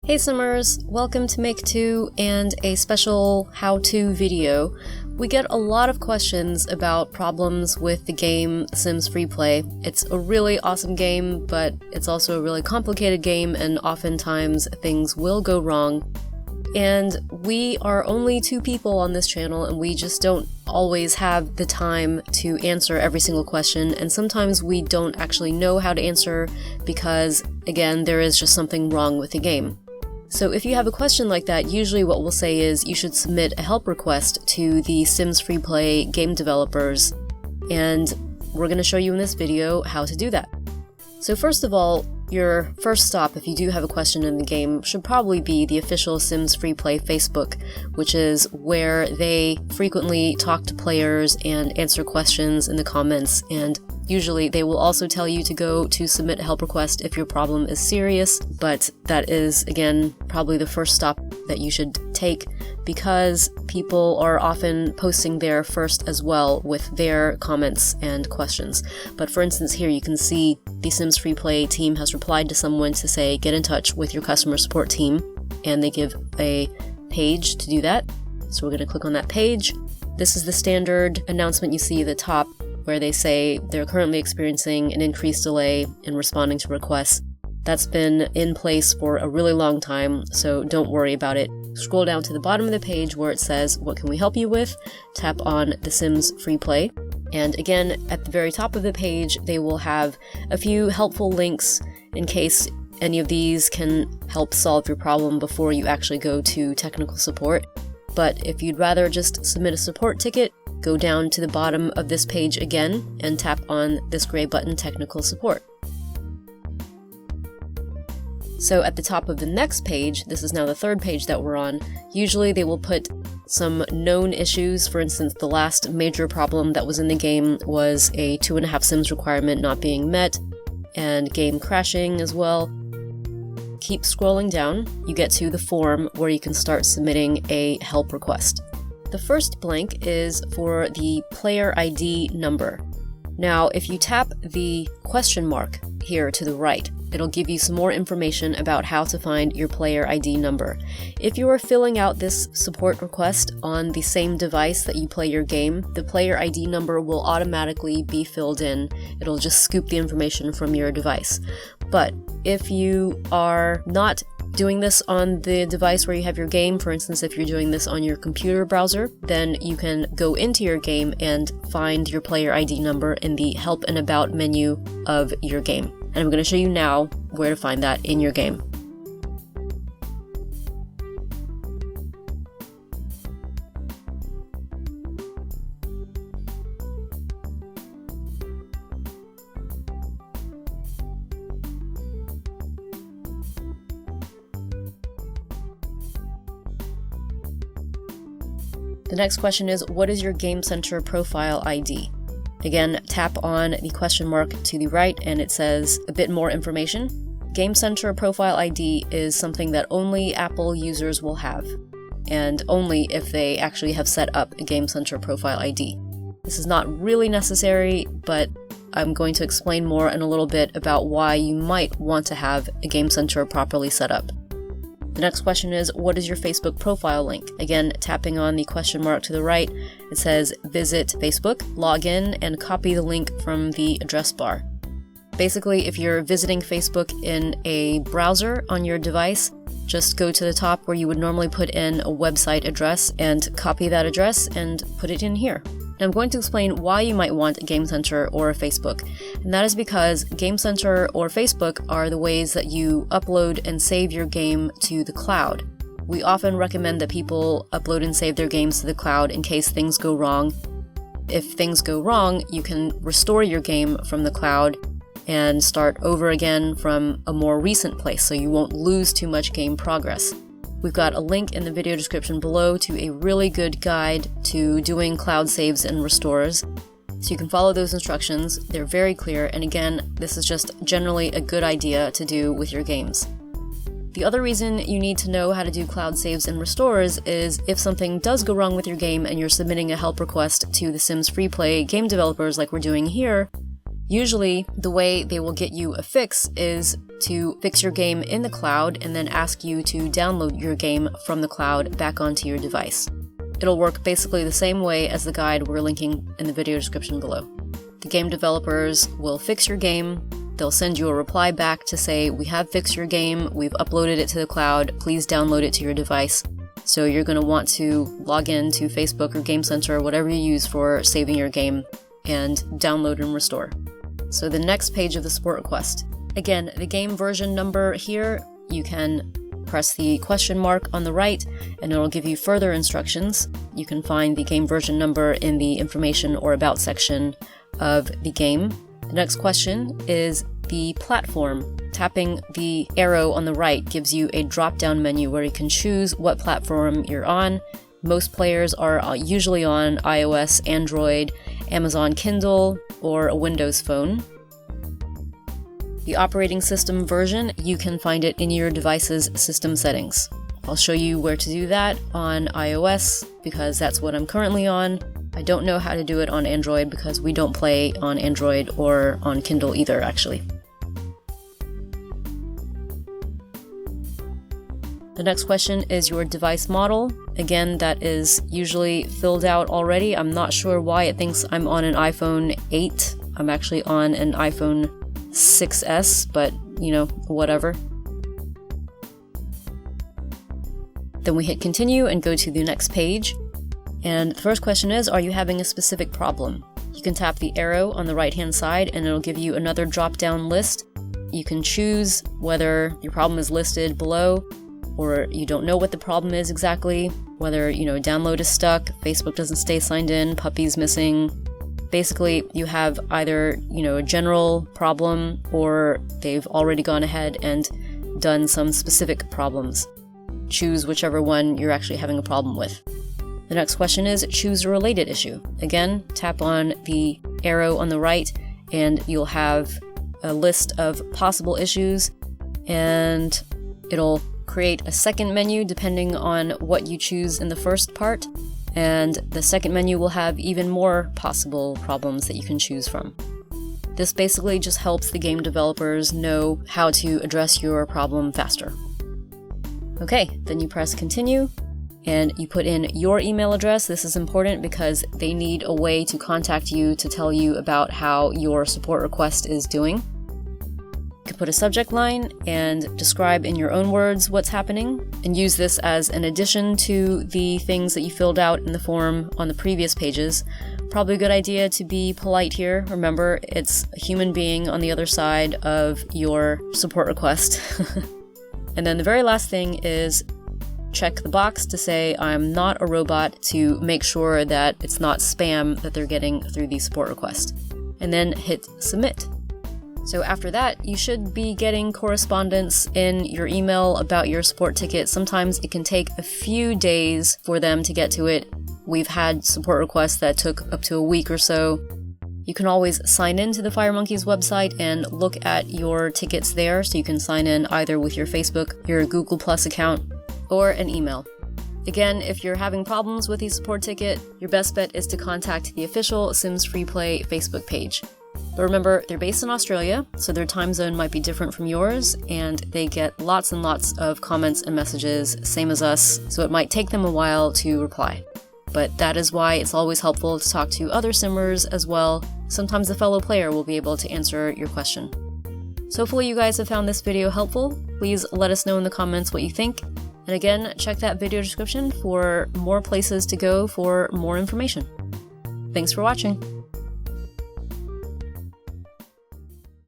Hey Simmers, welcome to Make 2 and a special how-to video. We get a lot of questions about problems with the game Sims FreePlay. It's a really awesome game, but it's also a really complicated game, and oftentimes things will go wrong. And we are only 2 people on this channel, and we just don't always have the time to answer every single question, and sometimes we don't actually know how to answer because, again, there is just something wrong with the game. So if you have a question like that, usually what we'll say is you should submit a help request to the Sims FreePlay game developers, and we're going to show you in this video how to do that. So first of all, your first stop, if you do have a question in the game, should probably be the official Sims FreePlay Facebook, which is where they frequently talk to players and answer questions in the comments, and usually they will also tell you to go to submit a help request if your problem is serious, but that is, again, probably the first stop that you should take because people are often posting there first as well with their comments and questions. But for instance, here you can see the Sims FreePlay team has replied to someone to say, get in touch with your customer support team, and they give a page to do that. So we're going to click on that page. This is the standard announcement you see at the top, where they say they're currently experiencing an increased delay in responding to requests. That's been in place for a really long time, so don't worry about it. Scroll down to the bottom of the page where it says, what can we help you with? Tap on the Sims FreePlay. And again, at the very top of the page, they will have a few helpful links in case any of these can help solve your problem before you actually go to technical support. But if you'd rather just submit a support ticket, go down to the bottom of this page again and tap on this gray button, Technical Support. So at the top of the next page, this is now the third page that we're on, usually they will put some known issues. For instance, the last major problem that was in the game was a 2.5 Sims requirement not being met, and game crashing as well. Keep scrolling down, you get to the form where you can start submitting a help request. The first blank is for the player ID number. Now, if you tap the question mark here to the right, it'll give you some more information about how to find your player ID number. If you are filling out this support request on the same device that you play your game, the player ID number will automatically be filled in. It'll just scoop the information from your device. But if you are not doing this on the device where you have your game, for instance, if you're doing this on your computer browser, then you can go into your game and find your player ID number in the Help and About menu of your game. And I'm going to show you now where to find that in your game. The next question is, what is your Game Center profile ID? Again, tap on the question mark to the right and it says a bit more information. Game Center profile ID is something that only Apple users will have, and only if they actually have set up a Game Center profile ID. This is not really necessary, but I'm going to explain more in a little bit about why you might want to have a Game Center properly set up. The next question is, what is your Facebook profile link? Again, tapping on the question mark to the right, it says visit Facebook, log in, and copy the link from the address bar. Basically, if you're visiting Facebook in a browser on your device, just go to the top where you would normally put in a website address and copy that address and put it in here. And I'm going to explain why you might want a Game Center or a Facebook, and that is because Game Center or Facebook are the ways that you upload and save your game to the cloud. We often recommend that people upload and save their games to the cloud in case things go wrong. If things go wrong, you can restore your game from the cloud and start over again from a more recent place, so you won't lose too much game progress. We've got a link in the video description below to a really good guide to doing cloud saves and restores. So you can follow those instructions, they're very clear, and again, this is just generally a good idea to do with your games. The other reason you need to know how to do cloud saves and restores is if something does go wrong with your game and you're submitting a help request to the Sims FreePlay game developers like we're doing here, Usually, the way they will get you a fix is to fix your game in the cloud and then ask you to download your game from the cloud back onto your device. It'll work basically the same way as the guide we're linking in the video description below. The game developers will fix your game, they'll send you a reply back to say, we have fixed your game, we've uploaded it to the cloud, please download it to your device. So you're going to want to log in to Facebook or Game Center or whatever you use for saving your game and download and restore. So the next page of the support request. Again, the game version number here, you can press the question mark on the right and it'll give you further instructions. You can find the game version number in the information or about section of the game. The next question is the platform. Tapping the arrow on the right gives you a drop-down menu where you can choose what platform you're on. Most players are usually on iOS, Android, Amazon Kindle, or a Windows phone. The operating system version, you can find it in your device's system settings. I'll show you where to do that on iOS because that's what I'm currently on. I don't know how to do it on Android because we don't play on Android or on Kindle either, actually. The next question is your device model. Again, that is usually filled out already. I'm not sure why it thinks I'm on an iPhone 8. I'm actually on an iPhone 6S, but you know, whatever. Then we hit continue and go to the next page. And the first question is, are you having a specific problem? You can tap the arrow on the right-hand side and it'll give you another drop-down list. You can choose whether your problem is listed below or you don't know what the problem is exactly, whether, download is stuck, Facebook doesn't stay signed in, puppy's missing. Basically, you have either, a general problem or they've already gone ahead and done some specific problems. Choose whichever one you're actually having a problem with. The next question is choose a related issue. Again, tap on the arrow on the right and you'll have a list of possible issues and it'll create a second menu depending on what you choose in the first part, and the second menu will have even more possible problems that you can choose from. This basically just helps the game developers know how to address your problem faster. Okay, then you press continue and you put in your email address. This is important because they need a way to contact you to tell you about how your support request is doing. You can put a subject line and describe in your own words what's happening and use this as an addition to the things that you filled out in the form on the previous pages. Probably a good idea to be polite here. Remember, it's a human being on the other side of your support request. And then the very last thing is check the box to say I'm not a robot to make sure that it's not spam that they're getting through the support request. And then hit submit. So after that, you should be getting correspondence in your email about your support ticket. Sometimes it can take a few days for them to get to it. We've had support requests that took up to a week or so. You can always sign in to the FireMonkey's website and look at your tickets there, so you can sign in either with your Facebook, your Google Plus account, or an email. Again, if you're having problems with the support ticket, your best bet is to contact the official Sims FreePlay Facebook page. But remember, they're based in Australia, so their time zone might be different from yours, and they get lots and lots of comments and messages, same as us, so it might take them a while to reply. But that is why it's always helpful to talk to other Simmers as well. Sometimes a fellow player will be able to answer your question. So hopefully you guys have found this video helpful. Please let us know in the comments what you think. And again, check that video description for more places to go for more information. Thanks for watching!